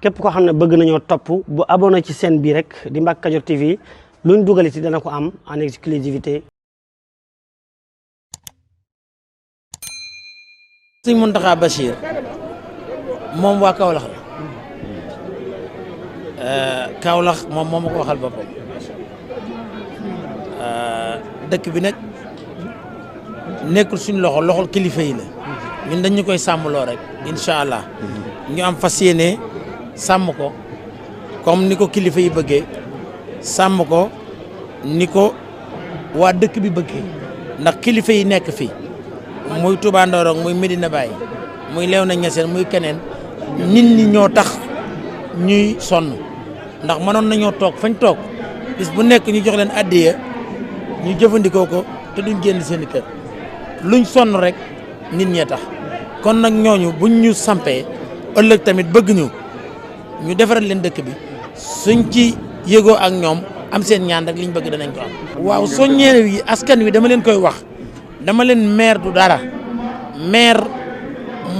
képp koo xam ne bëgg nañoo topp bu abonné ci chaîne bii rek di Mbacke Kadior TV luñ dugal ci dana ko am en exclusivité. Sëñ Mountakha Bachir moom waa Kaolack la Kaolack moom moo ma ko waxal boppam dëkk bi nag nekkul suñu loxol kilifa yi la ñun dañu koy sàmmloo rek incha allah ñu am fas yéene sàmm ko comme ni ko kilifa yi bëggee sàmm ko ni ko waa dëkk bi bëggee ndax kilifa yi nekk fii muy Touba Ndorong muy Medina Baye muy Léona Niassène muy keneen nit ñi ñoo tax ñuy sonn ndax mënoon nañoo toog fañ toog bis bu nekk ñu jox leen addiya ñu jëfandikoo ko te duñ génn seen kër luñ sonn rek nit ñee tax kon nag ñooñu buñ ñu sampee ëllëg tamit bëgg ñu defaral leen dëkk bi suñ ci yëgoo ak ñoom am seen ñaan rek liñ bëgg danañ ko am. waaw soññee yi askan wi dama leen koy wax dama leen maire du dara maire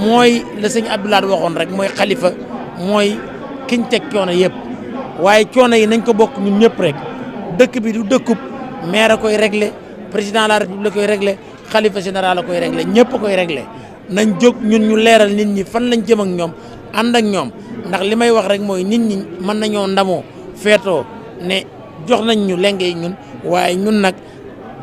mooy la sëñ Abdoulaye waxoon rek mooy xalifa mooy kiñ teg coono yëpp waaye coono yi nañ ko bokk ñun ñëpp rek dëkk bi du dëkkub maire a koy réglé président de la république koy réglé xalifa général a koy réglé ñëpp a koy réglé nañ jóg ñun ñu leeral nit ñi fan lañ jëm ak ñoom ànd ak ñoom ndax li may wax rek mooy nit ñi mën nañoo ndamoo feetoo ne jox nañ ñu lenge yi ñun waaye ñun nag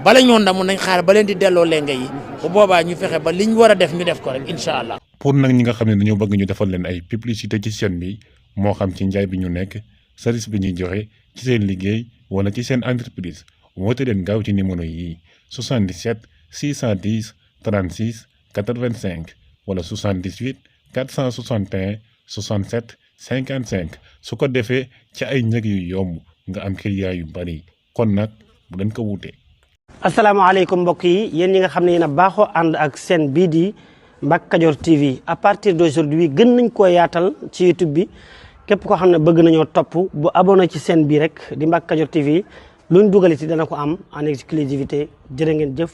bala ñoo ndamu nañ xaar ba leen di delloo lenge yi bu boobaa ñu fexe ba liñ war a def ñu def ko rek incha allah. pour nag ñi nga xam ne dañoo bëgg ñu defal leen ay publicité ci chaîne bi moo xam ci njaay bi ñu nekk service bi ñuy joxe ci seen liggéey wala ci seen entreprise woote leen gaaw ci numéro yi 77 610 36 85 wala 78 461 67 55 su ko defee ci ay njëg yu yomb nga am client yu bari kon nag bu leen ko wuute. asalaamaaleykum mbokk yi yéen ñi nga xam ne yéen a baaxoo ànd ak chaîne bii di Mbacke Kadior TV à partir d'aujourd'hui gën nañ koo yaatal ci YouTube bi képp koo xam ne bëgg nañoo topp bu abonné ci chaîne bii rek di Mbacke Kadior TV luñ dugal ci dana ko am en exclusivité jërë ngeen jëf.